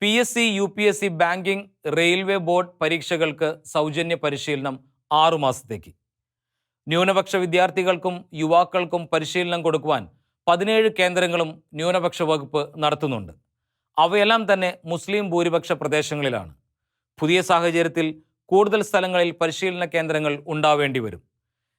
PSC, UPSC, banking, railway board പരീക്ഷകൾക്ക് സൗജന്യ പരിശീലനം 6 മാസത്തേക്ക്. ന്യൂനപക്ഷ വിദ്യാർത്ഥികൾക്കും യുവാക്കൾക്കും പരിശീലനം കൊടുക്കുവാൻ 17 കേന്ദ്രങ്ങളും ന്യൂനപക്ഷ വകുപ്പ് നടത്തുന്നുണ്ട്. അവയെല്ലാം തന്നെ മുസ്ലിം ഭൂരിപക്ഷ പ്രദേശങ്ങളിലാണ്. പുതിയ സാഹചര്യത്തിൽ കൂടുതൽ സ്ഥലങ്ങളിൽ പരിശീലന കേന്ദ്രങ്ങൾ ഉണ്ടാവേണ്ടി വരും.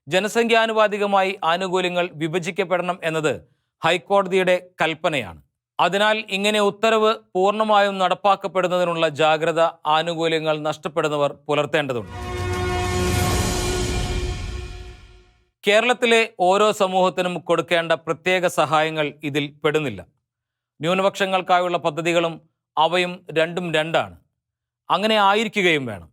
ജനസംഖ്യാനുപാതികമായി ആനുകൂല്യങ്ങൾ വിഭജിക്കപ്പെടണം എന്നത് ഹൈക്കോടതിയുടെ കൽപ്പനയാണ്. അതിനാൽ ഇങ്ങനെ ഉത്തരവ് പൂർണ്ണമായും നടപ്പാക്കപ്പെടുന്നതിനുള്ള ജാഗ്രത ആനുകൂല്യങ്ങൾ നഷ്ടപ്പെടുന്നവർ പുലർത്തേണ്ടതുണ്ട്. കേരളത്തിലെ ഓരോ സമൂഹത്തിനും കൊടുക്കേണ്ട പ്രത്യേക സഹായങ്ങൾ ഇതിൽ പെടുന്നില്ല. ന്യൂനപക്ഷങ്ങൾക്കായുള്ള പദ്ധതികളും അവയും രണ്ടും രണ്ടാണ്. അങ്ങനെ ആയിരിക്കുകയും വേണം.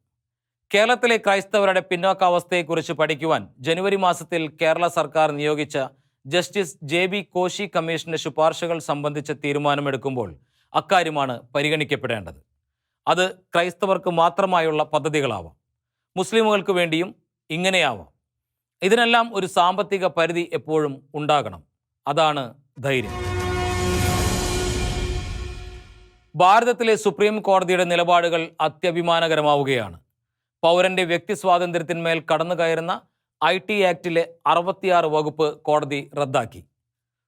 കേരളത്തിലെ ക്രൈസ്തവരുടെ പിന്നോക്കാവസ്ഥയെക്കുറിച്ച് പഠിക്കുവാൻ ജനുവരി മാസത്തിൽ കേരള സർക്കാർ നിയോഗിച്ച ജസ്റ്റിസ് JB കോശി കമ്മീഷന്റെ ശുപാർശകൾ സംബന്ധിച്ച തീരുമാനമെടുക്കുമ്പോൾ അക്കാര്യമാണ് പരിഗണിക്കപ്പെടേണ്ടത്. അത് ക്രൈസ്തവർക്ക് മാത്രമായുള്ള പദ്ധതികളാവാം, മുസ്ലിമുകൾക്ക് വേണ്ടിയും ഇങ്ങനെയാവാം. ഇതിനെല്ലാം ഒരു സാമ്പത്തിക പരിധി എപ്പോഴും ഉണ്ടാകണം. അതാണ് ധൈര്യം. ഭാരതത്തിലെ സുപ്രീം കോടതിയുടെ നിലപാടുകൾ അത്യഭിമാനകരമാവുകയാണ്. പൗരന്റെ വ്യക്തി സ്വാതന്ത്ര്യത്തിന്മേൽ കടന്നു കയറുന്ന IT ആക്ടിലെ 66 വകുപ്പ് കോടതി റദ്ദാക്കി.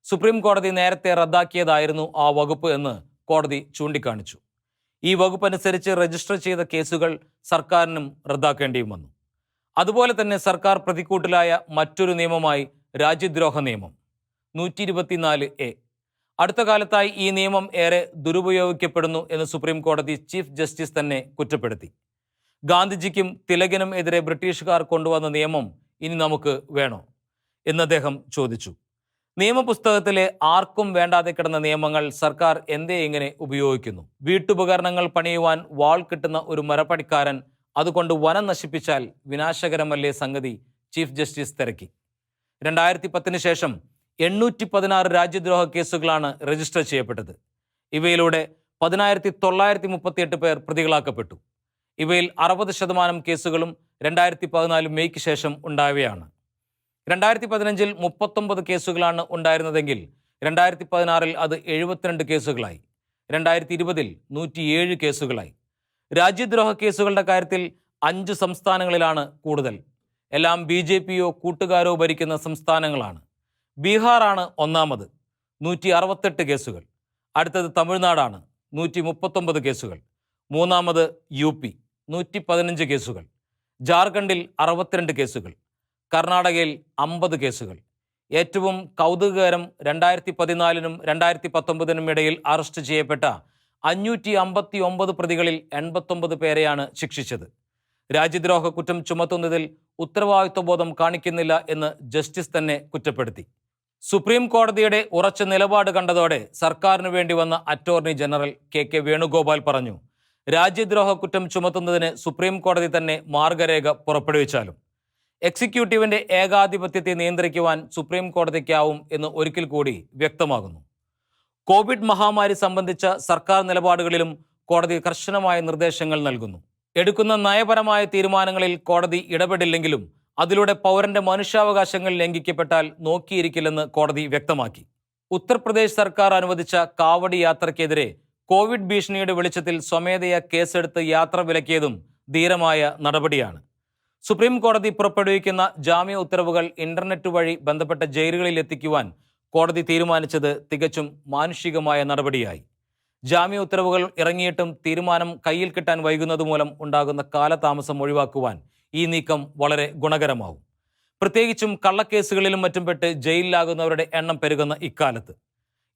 സുപ്രീം കോടതി നേരത്തെ റദ്ദാക്കിയതായിരുന്നു ആ വകുപ്പ് എന്ന് കോടതി ചൂണ്ടിക്കാണിച്ചു. ഈ വകുപ്പ് അനുസരിച്ച് രജിസ്റ്റർ ചെയ്ത കേസുകൾ സർക്കാരിനും റദ്ദാക്കേണ്ടിയും വന്നു. അതുപോലെ തന്നെ സർക്കാർ പ്രതിക്കൂട്ടിലായ മറ്റൊരു നിയമമായി രാജ്യദ്രോഹ നിയമം 124A. അടുത്ത കാലത്തായി ഈ നിയമം ഏറെ ദുരുപയോഗിക്കപ്പെടുന്നു എന്ന് സുപ്രീം കോടതി ചീഫ് ജസ്റ്റിസ് തന്നെ കുറ്റപ്പെടുത്തി. ഗാന്ധിജിക്കും തിലകനും എതിരെ ബ്രിട്ടീഷുകാർ കൊണ്ടുവന്ന നിയമം ഇനി നമുക്ക് വേണോ എന്ന് അദ്ദേഹം ചോദിച്ചു. നിയമപുസ്തകത്തിലെ ആർക്കും വേണ്ടാതെ കിടന്ന നിയമങ്ങൾ സർക്കാർ എന്തേ ഇങ്ങനെ ഉപയോഗിക്കുന്നു? വീട്ടുപകരണങ്ങൾ പണിയുവാൻ വാൾ കിട്ടുന്ന ഒരു മരപ്പണിക്കാരൻ അതുകൊണ്ട് വനം നശിപ്പിച്ചാൽ വിനാശകരമല്ലേ സംഗതി? ചീഫ് ജസ്റ്റിസ് തിരക്കി. 2010 ശേഷം 816 രാജ്യദ്രോഹ കേസുകളാണ് രജിസ്റ്റർ ചെയ്യപ്പെട്ടത്. ഇവയിലൂടെ 10,938 പേർ പ്രതികളാക്കപ്പെട്ടു. ഇവയിൽ 60% കേസുകളും 2014 മെയ്ക്ക് ശേഷം ഉണ്ടായവയാണ്. 2015 39 കേസുകളാണ് ഉണ്ടായിരുന്നതെങ്കിൽ 2016 അത് 72 കേസുകളായി. 2020 107 കേസുകളായി. രാജ്യദ്രോഹ കേസുകളുടെ കാര്യത്തിൽ 5 സംസ്ഥാനങ്ങളിലാണ് കൂടുതൽ. എല്ലാം BJPയോ കൂട്ടുകാരോ ഭരിക്കുന്ന സംസ്ഥാനങ്ങളാണ്. ബീഹാറാണ് ഒന്നാമത്, 168 കേസുകൾ. അടുത്തത് തമിഴ്നാടാണ്, 139 കേസുകൾ. മൂന്നാമത് UP, 115 കേസുകൾ. ജാർഖണ്ഡിൽ 62 കേസുകൾ. കർണാടകയിൽ 50 കേസുകൾ. ഏറ്റവും കൗതുകകരം, 2014 2019 ഇടയിൽ അറസ്റ്റ് ചെയ്യപ്പെട്ട 559 പ്രതികളിൽ 89 പേരെയാണ് ശിക്ഷിച്ചത്. രാജ്യദ്രോഹ കുറ്റം ചുമത്തുന്നതിൽ ഉത്തരവാദിത്വബോധം കാണിക്കുന്നില്ല എന്ന് ജസ്റ്റിസ് തന്നെ കുറ്റപ്പെടുത്തി. സുപ്രീം കോടതിയുടെ ഉറച്ച നിലപാട് കണ്ടതോടെ സർക്കാരിനു വേണ്ടി വന്ന അറ്റോർണി ജനറൽ കെ വേണുഗോപാൽ പറഞ്ഞു, രാജ്യദ്രോഹ കുറ്റം ചുമത്തുന്നതിന് സുപ്രീം കോടതി തന്നെ മാർഗരേഖ പുറപ്പെടുവിച്ചാലും എക്സിക്യൂട്ടീവിന്റെ ഏകാധിപത്യത്തെ നിയന്ത്രിക്കുവാൻ സുപ്രീം കോടതിക്കാവും എന്ന് ഒരിക്കൽ കൂടി വ്യക്തമാകുന്നു. കോവിഡ് മഹാമാരി സംബന്ധിച്ച സർക്കാർ നിലപാടുകളിലും കോടതി കർശനമായ നിർദ്ദേശങ്ങൾ നൽകുന്നു. എടുക്കുന്ന നയപരമായ തീരുമാനങ്ങളിൽ കോടതി ഇടപെടില്ലെങ്കിലും അതിലൂടെ പൗരന്റെ മനുഷ്യാവകാശങ്ങൾ ലംഘിക്കപ്പെട്ടാൽ നോക്കിയിരിക്കില്ലെന്ന് കോടതി വ്യക്തമാക്കി. ഉത്തർപ്രദേശ് സർക്കാർ അനുവദിച്ച കാവടി യാത്രയ്ക്കെതിരെ കോവിഡ് ഭീഷണിയുടെ വെളിച്ചത്തിൽ സ്വമേധയാ കേസെടുത്ത് യാത്ര വിലക്കിയതും ധീരമായ നടപടിയാണ്. സുപ്രീം കോടതി പുറപ്പെടുവിക്കുന്ന ജാമ്യ ഉത്തരവുകൾ ഇന്റർനെറ്റ് വഴി ബന്ധപ്പെട്ട ജയിലുകളിൽ എത്തിക്കുവാൻ കോടതി തീരുമാനിച്ചത് തികച്ചും മാനുഷികമായ നടപടിയായി. ജാമ്യ ഉത്തരവുകൾ ഇറങ്ങിയിട്ടും തീരുമാനം കയ്യിൽ കിട്ടാൻ വൈകുന്നതുമൂലം ഉണ്ടാകുന്ന കാലതാമസം ഒഴിവാക്കുവാൻ ഈ നീക്കം വളരെ ഗുണകരമാവും. പ്രത്യേകിച്ചും കള്ളക്കേസുകളിലും മറ്റും പെട്ട് ജയിലിലാകുന്നവരുടെ എണ്ണം പെരുകുന്ന ഇക്കാലത്ത്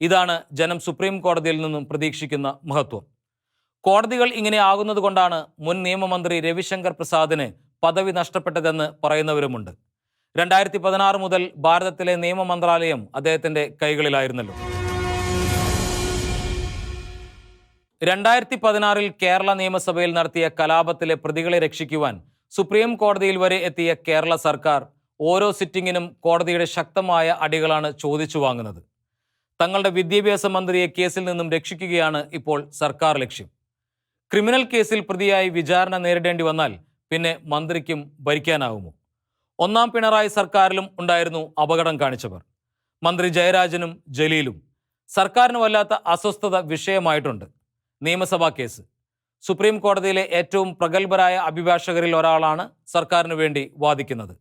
ഇതാണ് ജനം സുപ്രീം കോടതിയിൽ നിന്നും പ്രതീക്ഷിക്കുന്ന മഹത്വം. കോടതികൾ ഇങ്ങനെ ആകുന്നത് കൊണ്ടാണ് മുൻ നിയമമന്ത്രി രവിശങ്കർ പ്രസാദിന് പദവി നഷ്ടപ്പെട്ടതെന്ന് പറയുന്നവരുമുണ്ട്. 2016 മുതൽ ഭാരതത്തിലെ നിയമ മന്ത്രാലയം അദ്ദേഹത്തിന്റെ കൈകളിലായിരുന്നല്ലോ. 2016 കേരള നിയമസഭയിൽ നടത്തിയ കലാപത്തിലെ പ്രതികളെ രക്ഷിക്കുവാൻ സുപ്രീം കോടതിയിൽ വരെ എത്തിയ കേരള സർക്കാർ ഓരോ സിറ്റിങ്ങിനും കോടതിയുടെ ശക്തമായ അടികളാണ് ചോദിച്ചു വാങ്ങുന്നത്. തങ്ങളുടെ വിദ്യാഭ്യാസ മന്ത്രിയെ കേസിൽ നിന്നും രക്ഷിക്കുകയാണ് ഇപ്പോൾ സർക്കാർ ലക്ഷ്യം. ക്രിമിനൽ കേസിൽ പ്രതിയായി വിചാരണ നേരിടേണ്ടി വന്നാൽ പിന്നെ മന്ത്രിക്കും ഭരിക്കാനാവുമോ? ഒന്നാം പിണറായി സർക്കാരിലും ഉണ്ടായിരുന്നു അപകടം കാണിച്ചവർ. മന്ത്രി ജയരാജനും ജലീലും. സർക്കാരിന് വല്ലാത്ത അസ്വസ്ഥത വിഷയമായിട്ടുണ്ട് നിയമസഭാ കേസ്. സുപ്രീം കോടതിയിലെ ഏറ്റവും പ്രഗത്ഭരായ അഭിഭാഷകരിൽ ഒരാളാണ് സർക്കാരിന് വേണ്ടി വാദിക്കുന്നത്.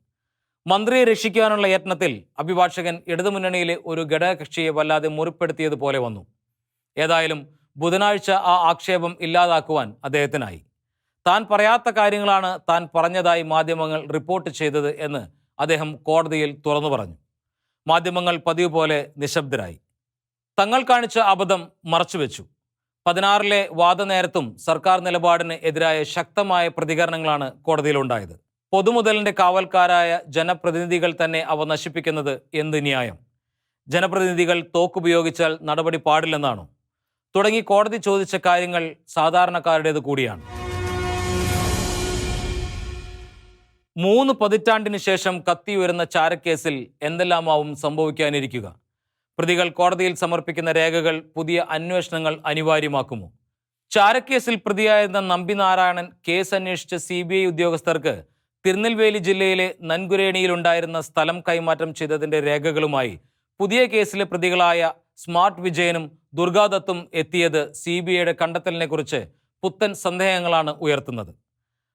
മന്ത്രിയെ രക്ഷിക്കാനുള്ള യത്നത്തിൽ അഭിഭാഷകൻ ഇടതുമുന്നണിയിലെ ഒരു ഘടകകക്ഷിയെ വല്ലാതെ മുറിപ്പെടുത്തിയതുപോലെ വന്നു. ഏതായാലും ബുധനാഴ്ച ആ ആക്ഷേപം ഇല്ലാതാക്കുവാൻ അദ്ദേഹത്തിനായി. താൻ പറയാത്ത കാര്യങ്ങളാണ് താൻ പറഞ്ഞതായി മാധ്യമങ്ങൾ റിപ്പോർട്ട് ചെയ്തത് എന്ന് അദ്ദേഹം കോടതിയിൽ തുറന്നു പറഞ്ഞു. മാധ്യമങ്ങൾ പതിവ് പോലെ നിശബ്ദരായി. തങ്ങൾ കാണിച്ച അബദ്ധം മറച്ചുവെച്ചു. 16 വാദനേരത്തും സർക്കാർ നിലപാടിന് എതിരായ ശക്തമായ പ്രതികരണങ്ങളാണ് കോടതിയിലുണ്ടായത്. പൊതുമുതലിന്റെ കാവൽക്കാരായ ജനപ്രതിനിധികൾ തന്നെ അവ നശിപ്പിക്കുന്നത് എന്ത് ന്യായം? ജനപ്രതിനിധികൾ തോക്കുപയോഗിച്ചാൽ നടപടി പാടില്ലെന്നാണോ? തുടങ്ങി കോടതി ചോദിച്ച കാര്യങ്ങൾ സാധാരണക്കാരുടേത് കൂടിയാണ്. 3 പതിറ്റാണ്ടിന് ശേഷം കത്തിയുയരുന്ന ചാരക്കേസിൽ എന്തെല്ലാമാവും സംഭവിക്കാനിരിക്കുക? പ്രതികൾ കോടതിയിൽ സമർപ്പിക്കുന്ന രേഖകൾ പുതിയ അന്വേഷണങ്ങൾ അനിവാര്യമാക്കുമോ? ചാരക്കേസിൽ പ്രതിയായിരുന്ന നമ്പിനാരായണൻ കേസ് അന്വേഷിച്ച CBI ഉദ്യോഗസ്ഥർക്ക് തിരുനെൽവേലി ജില്ലയിലെ നൻകുരേണിയിലുണ്ടായിരുന്ന സ്ഥലം കൈമാറ്റം ചെയ്തതിന്റെ രേഖകളുമായി പുതിയ കേസിലെ പ്രതികളായ സ്മാർട്ട് വിജയനും ദുർഗാദത്തും എത്തിയത് CBIയുടെ കണ്ടെത്തലിനെ കുറിച്ച് പുത്തൻ സന്ദേഹങ്ങളാണ് ഉയർത്തുന്നത്.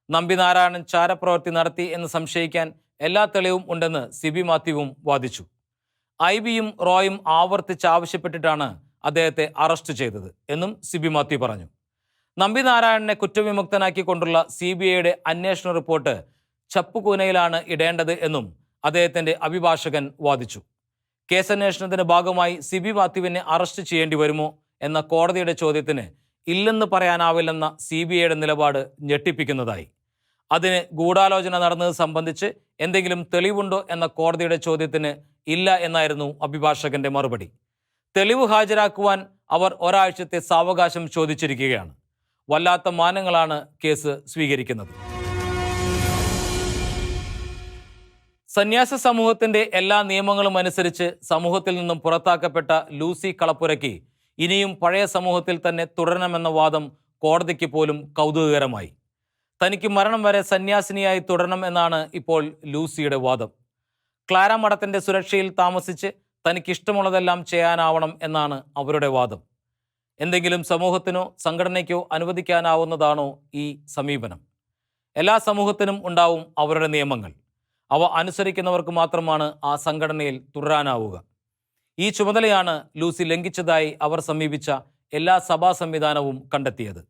നമ്പിനാരായണൻ ചാരപ്രവൃത്തി നടത്തി എന്ന് സംശയിക്കാൻ എല്ലാ തെളിവും ഉണ്ടെന്ന് സിബി മാത്യുവും വാദിച്ചു. IBയും റോയും ആവർത്തിച്ചാവശ്യപ്പെട്ടിട്ടാണ് അദ്ദേഹത്തെ അറസ്റ്റ് ചെയ്തത് എന്നും സിബി മാത്യു പറഞ്ഞു. നമ്പിനാരായണനെ കുറ്റവിമുക്തനാക്കിക്കൊണ്ടുള്ള CBIയുടെ അന്വേഷണ റിപ്പോർട്ട് ചപ്പുകൂനയിലാണ് ഇടേണ്ടത് എന്നും അദ്ദേഹത്തിന്റെ അഭിഭാഷകൻ വാദിച്ചു. കേസന്വേഷണത്തിന്റെ ഭാഗമായി സിബി മാത്യുവിനെ അറസ്റ്റ് ചെയ്യേണ്ടി വരുമോ എന്ന കോടതിയുടെ ചോദ്യത്തിന് ഇല്ലെന്ന് പറയാനാവില്ലെന്ന CBIയുടെ നിലപാട് ഞെട്ടിപ്പിക്കുന്നതായി. അതിന് ഗൂഢാലോചന നടന്നത് സംബന്ധിച്ച് എന്തെങ്കിലും തെളിവുണ്ടോ എന്ന കോടതിയുടെ ചോദ്യത്തിന് ഇല്ല എന്നായിരുന്നു അഭിഭാഷകന്റെ മറുപടി. തെളിവ് ഹാജരാക്കുവാൻ അവർ ഒരാഴ്ചത്തെ സാവകാശം ചോദിച്ചിരിക്കുകയാണ്. വല്ലാത്ത മാനങ്ങളാണ് കേസ് സ്വീകരിക്കുന്നത്. സന്യാസ സമൂഹത്തിന്റെ എല്ലാ നിയമങ്ങളും അനുസരിച്ച് സമൂഹത്തിൽ നിന്നും പുറത്താക്കപ്പെട്ട ലൂസി കളപ്പുരയ്ക്ക് ഇനിയും പഴയ സമൂഹത്തിൽ തന്നെ തുടരണമെന്ന വാദം കോടതിക്ക് പോലും കൗതുകകരമായി. തനിക്ക് മരണം വരെ സന്യാസിനിയായി തുടരണം എന്നാണ് ഇപ്പോൾ ലൂസിയുടെ വാദം. ക്ലാര മഠത്തിന്റെ സുരക്ഷയിൽ താമസിച്ച് തനിക്കിഷ്ടമുള്ളതെല്ലാം ചെയ്യാനാവണം എന്നാണ് അവരുടെ വാദം. എന്തെങ്കിലും സമൂഹത്തിനോ സംഘടനയ്ക്കോ അനുവദിക്കാനാവുന്നതാണോ ഈ സമീപനം? എല്ലാ സമൂഹത്തിനും ഉണ്ടാവും അവരുടെ നിയമങ്ങൾ. അവ അനുസരിക്കുന്നവർക്ക് മാത്രമാണ് ആ സംഘടനയിൽ തുടരാനാവുക. ഈ ചുമതലയാണ് ലൂസി ലംഘിച്ചതായി അവർ സമീപിച്ച എല്ലാ സഭാ സംവിധാനവും കണ്ടെത്തിയത്.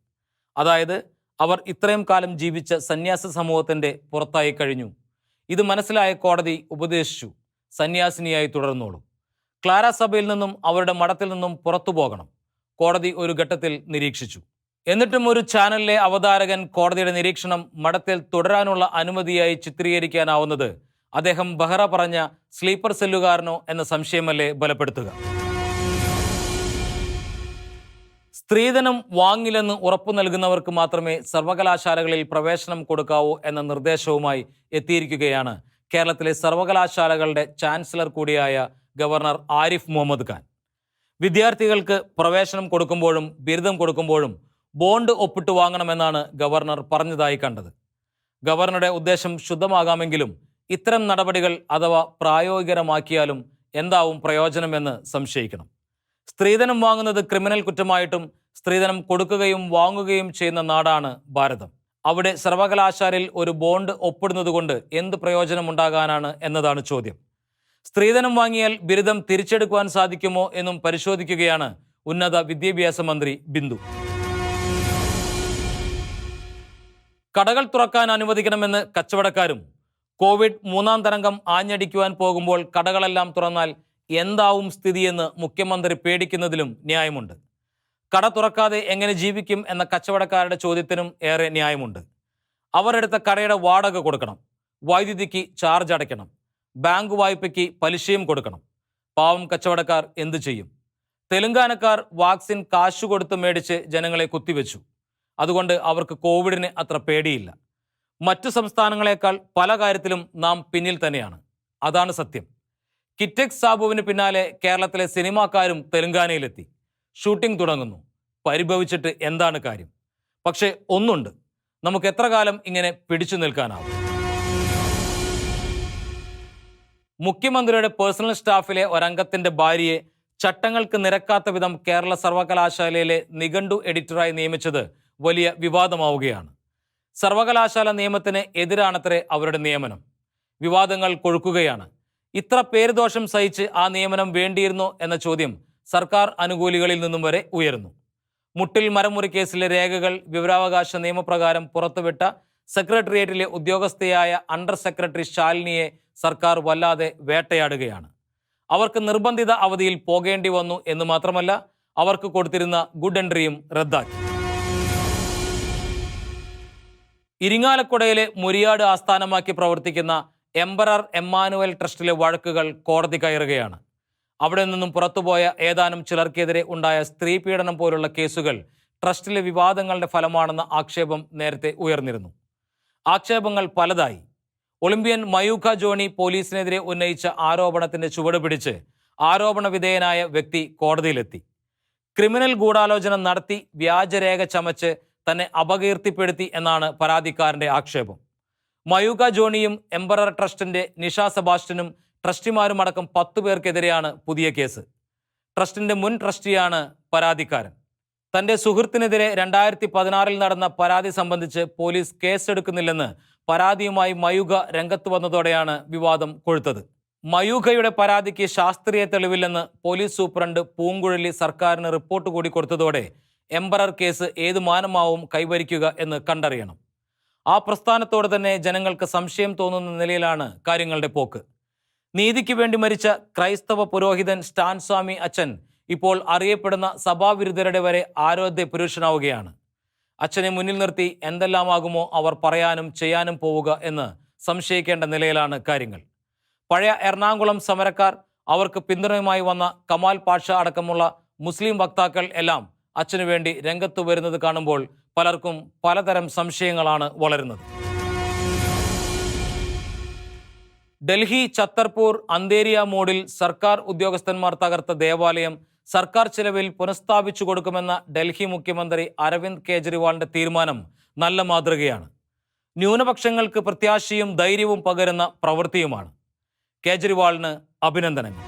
അതായത് അവർ ഇത്രയും കാലം ജീവിച്ച സന്യാസ സമൂഹത്തിന്റെ പുറത്തായി കഴിഞ്ഞു. ഇത് മനസ്സിലായ കോടതി ഉപദേശിച്ചു, സന്യാസിനിയായി തുടർന്നോളൂ. ക്ലാര സഭയിൽ നിന്നും അവരുടെ മഠത്തിൽ നിന്നും പുറത്തു പോകണം. കോടതി ഒരു ഘട്ടത്തിൽ നിരീക്ഷിച്ചു. എന്നിട്ടും ഒരു ചാനലിലെ അവതാരകൻ കോടതിയുടെ നിരീക്ഷണം മഠത്തിൽ തുടരാനുള്ള അനുമതിയായി ചിത്രീകരിക്കാനാവുന്നത് അദ്ദേഹം ബഹ്റ പറഞ്ഞ സ്ലീപ്പർ സെല്ലുകാരനോ എന്ന സംശയമല്ലേ ബലപ്പെടുത്തുക? സ്ത്രീധനം വാങ്ങില്ലെന്ന് ഉറപ്പു നൽകുന്നവർക്ക് മാത്രമേ സർവകലാശാലകളിൽ പ്രവേശനം കൊടുക്കാവൂ എന്ന നിർദ്ദേശവുമായി എത്തിയിരിക്കുകയാണ് കേരളത്തിലെ സർവകലാശാലകളുടെ ചാൻസലർ കൂടിയായ ഗവർണർ ആരിഫ് മുഹമ്മദ് ഖാൻ. വിദ്യാർത്ഥികൾക്ക് പ്രവേശനം കൊടുക്കുമ്പോഴും ബിരുദം കൊടുക്കുമ്പോഴും ബോണ്ട് ഒപ്പിട്ട് വാങ്ങണമെന്നാണ് ഗവർണർ പറഞ്ഞതായി കണ്ടത്. ഗവർണറുടെ ഉദ്ദേശം ശുദ്ധമാകാമെങ്കിലും ഇത്തരം നടപടികൾ അഥവാ പ്രായോഗികരമാക്കിയാലും എന്താവും പ്രയോജനമെന്ന് സംശയിക്കണം. സ്ത്രീധനം വാങ്ങുന്നത് ക്രിമിനൽ കുറ്റമായിട്ടും സ്ത്രീധനം കൊടുക്കുകയും വാങ്ങുകയും ചെയ്യുന്ന നാടാണ് ഭാരതം. അവിടെ സർവകലാശാലയിൽ ഒരു ബോണ്ട് ഒപ്പിടുന്നതുകൊണ്ട് എന്ത് പ്രയോജനമുണ്ടാകാനാണ് എന്നതാണ് ചോദ്യം. സ്ത്രീധനം വാങ്ങിയാൽ ബിരുദം തിരിച്ചെടുക്കുവാൻ സാധിക്കുമോ എന്നും പരിശോധിക്കുകയാണ് ഉന്നത വിദ്യാഭ്യാസ മന്ത്രി ബിന്ദു. കടകൾ തുറക്കാൻ അനുവദിക്കണമെന്ന് കച്ചവടക്കാരും കോവിഡ് 3ാം തരംഗം ആഞ്ഞടിക്കുവാൻ പോകുമ്പോൾ കടകളെല്ലാം തുറന്നാൽ എന്താവും സ്ഥിതിയെന്ന് മുഖ്യമന്ത്രി പേടിക്കുന്നതിലും ന്യായമുണ്ട്. കട തുറക്കാതെ എങ്ങനെ ജീവിക്കും എന്ന കച്ചവടക്കാരുടെ ചോദ്യത്തിനും ഏറെ ന്യായമുണ്ട്. അവർ എടുത്ത കടയുടെ വാടക കൊടുക്കണം, വൈദ്യുതിക്ക് ചാർജ് അടയ്ക്കണം, ബാങ്ക് വായ്പയ്ക്ക് പലിശയും കൊടുക്കണം. പാവം കച്ചവടക്കാർ എന്തു ചെയ്യും? തെലുങ്കാനക്കാർ വാക്സിൻ കാശു കൊടുത്ത് മേടിച്ച് ജനങ്ങളെ കുത്തിവെച്ചു. അതുകൊണ്ട് അവർക്ക് കോവിഡിന് അത്ര പേടിയില്ല. മറ്റു സംസ്ഥാനങ്ങളെക്കാൾ പല കാര്യത്തിലും നാം പിന്നിൽ തന്നെയാണ്. അതാണ് സത്യം. കിറ്റെക്സ് സാബുവിന് പിന്നാലെ കേരളത്തിലെ സിനിമാക്കാരും തെലുങ്കാനയിലെത്തി. ഷൂട്ടിംഗ് തുടങ്ങുന്നു. പരിഭവിച്ചിട്ട് എന്താണ് കാര്യം? പക്ഷേ ഒന്നുണ്ട്, നമുക്ക് എത്ര കാലം ഇങ്ങനെ പിടിച്ചു നിൽക്കാനാവും? മുഖ്യമന്ത്രിയുടെ പേഴ്സണൽ സ്റ്റാഫിലെ ഒരംഗത്തിന്റെ ഭാര്യയെ ചട്ടങ്ങൾക്ക് നിരക്കാത്ത വിധം കേരള സർവകലാശാലയിലെ നിഘണ്ടു എഡിറ്ററായി നിയമിച്ചത് വലിയ വിവാദമാവുകയാണ്. സർവകലാശാല നിയമത്തിന് എതിരാണത്രേ അവരുടെ നിയമനം. വിവാദങ്ങൾ കൊഴുക്കുകയാണ്. ഇത്ര പേരുദോഷം സഹിച്ച് ആ നിയമനം വേണ്ടിയിരുന്നോ എന്ന ചോദ്യം സർക്കാർ അനുകൂലികളിൽ നിന്നും വരെ ഉയരുന്നു. മുട്ടിൽ മരമുറി കേസിലെ രേഖകൾ വിവരാവകാശ നിയമപ്രകാരം പുറത്തുവിട്ട സെക്രട്ടേറിയറ്റിലെ ഉദ്യോഗസ്ഥയായ അണ്ടർ സെക്രട്ടറി ശാലിനിയെ സർക്കാർ വല്ലാതെ വേട്ടയാടുകയാണ്. അവർക്ക് നിർബന്ധിത അവധിയിൽ പോകേണ്ടി വന്നു എന്ന് മാത്രമല്ല, അവർക്ക് കൊടുത്തിരുന്ന ഗുഡ് എൻട്രിയും റദ്ദാക്കി. ഇരിങ്ങാലക്കുടയിലെ മുരിയാട് ആസ്ഥാനമാക്കി പ്രവർത്തിക്കുന്ന എംപറർ എമ്മാനുവൽ ട്രസ്റ്റിലെ വഴക്കുകൾ കോടതി കയറുകയാണ്. അവിടെ നിന്നും പുറത്തുപോയ ഏതാനും ചിലർക്കെതിരെ ഉണ്ടായ സ്ത്രീ പീഡനം പോലുള്ള കേസുകൾ ട്രസ്റ്റിലെ വിവാദങ്ങളുടെ ഫലമാണെന്ന ആക്ഷേപം നേരത്തെ ഉയർന്നിരുന്നു. ആക്ഷേപങ്ങൾ പലതായി. ഒളിമ്പ്യൻ മയൂഖ ജോണി പോലീസിനെതിരെ ഉന്നയിച്ച ആരോപണത്തിന്റെ ചുവട് പിടിച്ച് ആരോപണ വിധേയനായ വ്യക്തി കോടതിയിലെത്തി. ക്രിമിനൽ ഗൂഢാലോചന നടത്തി വ്യാജരേഖ ചമച്ച് തന്നെ അപകീർത്തിപ്പെടുത്തി എന്നാണ് പരാതിക്കാരന്റെ ആക്ഷേപം. മയൂഖ ജോണിയും എംപറർ ട്രസ്റ്റിന്റെ നിഷ സെബാസ്റ്റ്യനും ട്രസ്റ്റിമാരുമടക്കം 10 പേർക്കെതിരെയാണ് പുതിയ കേസ്. ട്രസ്റ്റിന്റെ മുൻ ട്രസ്റ്റിയാണ് പരാതിക്കാരൻ. തന്റെ സുഹൃത്തിനെതിരെ 2016 നടന്ന പരാതി സംബന്ധിച്ച് പോലീസ് കേസെടുക്കുന്നില്ലെന്ന് പരാതിയുമായി മയൂഖ രംഗത്ത് വന്നതോടെയാണ് വിവാദം കൊഴുത്തത്. മയൂഖയുടെ പരാതിക്ക് ശാസ്ത്രീയ തെളിവില്ലെന്ന് പോലീസ് സൂപ്രണ്ട് പൂങ്കുഴലി സർക്കാരിന് റിപ്പോർട്ട് കൂടി കൊടുത്തതോടെ എംപറർ കേസ് ഏതു മാനമാവും കൈവരിക്കുക എന്ന് കണ്ടറിയണം. ആ പ്രസ്ഥാനത്തോട് തന്നെ ജനങ്ങൾക്ക് സംശയം തോന്നുന്ന നിലയിലാണ് കാര്യങ്ങളുടെ പോക്ക്. നീതിക്ക് വേണ്ടി മരിച്ച ക്രൈസ്തവ പുരോഹിതൻ സ്റ്റാൻ സ്വാമി അച്ഛൻ ഇപ്പോൾ അറിയപ്പെടുന്ന സഭാവിരുദ്ധരുടെ വരെ ആരാധ്യ പുരുഷനാവുകയാണ്. അച്ഛനെ മുന്നിൽ നിർത്തി എന്തെല്ലാമാകുമോ അവർ പറയാനും ചെയ്യാനും പോവുക എന്ന് സംശയിക്കേണ്ട നിലയിലാണ് കാര്യങ്ങൾ. പഴയ എറണാകുളം സമരക്കാർ, അവർക്ക് പിന്തുണയുമായി വന്ന കമാൽ പാഷ അടക്കമുള്ള മുസ്ലിം വക്താക്കൾ എല്ലാം അച്ഛനു വേണ്ടി രംഗത്ത് വരുന്നത് കാണുമ്പോൾ പലർക്കും പലതരം സംശയങ്ങളാണ് വളരുന്നത്. ഡൽഹി ഛത്തർപൂർ അന്തേരിയ മോഡിൽ സർക്കാർ ഉദ്യോഗസ്ഥന്മാർ തകർത്ത ദേവാലയം സർക്കാർ ചിലവിൽ പുനഃസ്ഥാപിച്ചു കൊടുക്കുമെന്ന ഡൽഹി മുഖ്യമന്ത്രി അരവിന്ദ് കെജ്രിവാളിന്റെ തീരുമാനം നല്ല മാതൃകയാണ്. ന്യൂനപക്ഷങ്ങൾക്ക് പ്രത്യാശയും ധൈര്യവും പകരുന്ന പ്രവൃത്തിയുമാണ്. കേജ്രിവാളിന് അഭിനന്ദനങ്ങൾ.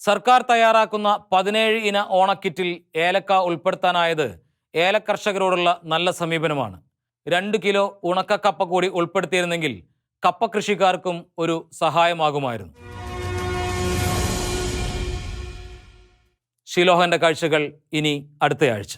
സർക്കാർ തയ്യാറാക്കുന്ന 17 ഇന ഓണക്കിറ്റിൽ ഏലക്ക ഉൾപ്പെടുത്താനായത് ഏലക്കർഷകരോടുള്ള നല്ല സമീപനമാണ്. 2 കിലോ ഉണക്കക്കപ്പ കൂടി ഉൾപ്പെടുത്തിയിരുന്നെങ്കിൽ കപ്പ കൃഷിക്കാർക്കും ഒരു സഹായമാകുമായിരുന്നു. ഷിലോഹന്റെ കാഴ്ചകൾ ഇനി അടുത്തയാഴ്ച.